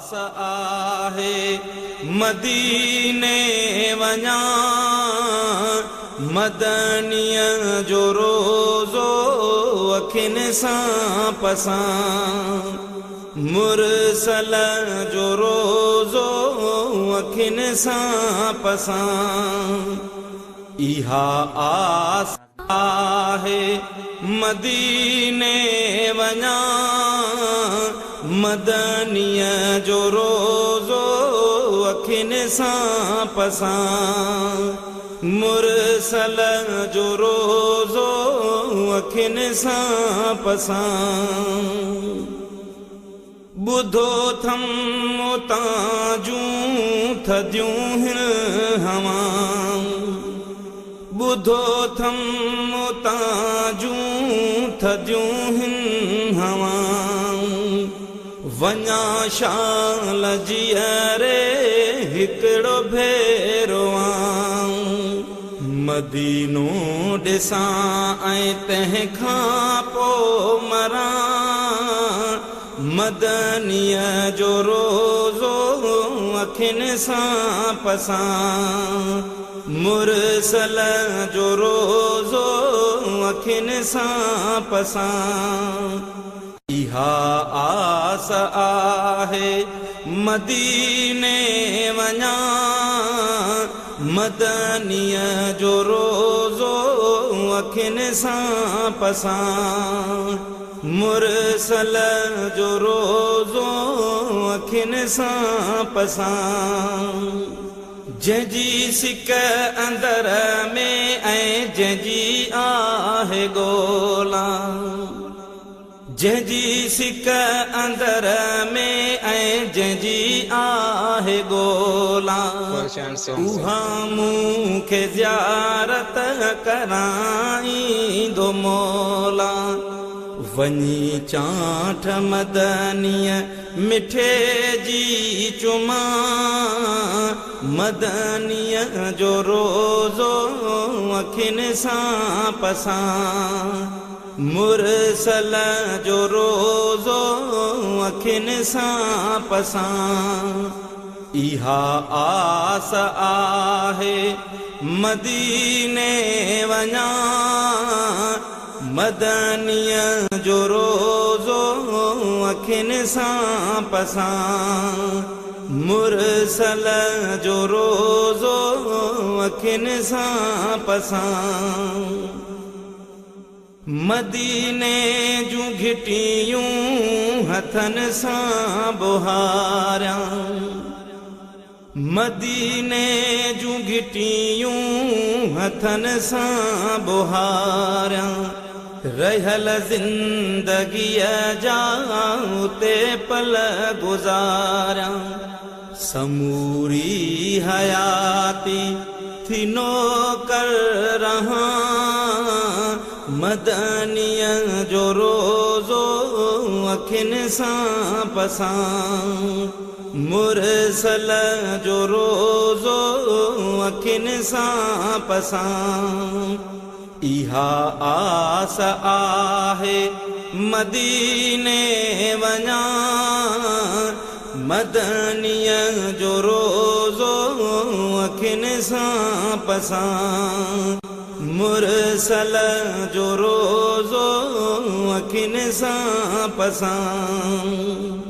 आस आहे मदीने वञा मदनीअ जो रोज़ो अखियुनि सां पसां मुरसल जो रोज़ो अखियुनि सां पसां इहा आस आहे मदीने वञा मदनीअ जो रोज़ो अखियुनि सां पसां मुरसल जो रोज़ो अखियुनि सां पसां ॿुधो थम उतां जूं थदियूं हिन हवाऊं ॿुधो थम उतां जूं थदियूं हिन हवाऊं वञा शाल जीअरे हिकिड़ो भेरो आऊं मदीनो ॾिसां ऐं तंहिंखां पोइ मरां मदनीअ जो रोज़ो अखियुनि सां पसां मुरसल जो रोज़ो अखियुनि सां पसां इहा आस आहे मदीने वञा मदनीअ जो रोज़ो अखियुनि सां पसां मुरसल जो रोज़ो अखियुनि सां पसां जंहिंजी सिक अंदर में ऐं जंहिंजी आहे ॻोल्हा जंहिंजी सिक अंदर में ऐं जंहिंजी आहे ॻोल्हा उहा मूंखे ज़ियारत कराईंदो मौला वञी चाठ मदनीअ मिठे जी चुमा मदनीअ जो रोज़ो अखियुनि सां पसां मुरसल जो रोज़ो अखियुनि सां पसां इहा आस आहे मदीने वञा मदनीअ जो रोज़ो अखियुनि सां पसां मुरसल जो रोज़ो अखियुनि सां पसां मदीने जूं घिटियूं हथनि सां बुहारियां मदीने जूं घिटियूं हथनि सां बुहारियां रहल ज़िंदगीअ जा उते पल गुज़ारियां समूरी हयाती थी नौकर रहां मदनीअ जो रोज़ो अखियुनि सां पसां मुरसल जो रोज़ो अखियुनि सां पसां इहा आस आहे मदीने वञा मदनीअ जो रोज़ो अखियुनि सां पसां मुरसल जो रोज़ो अखियुनि सां पसां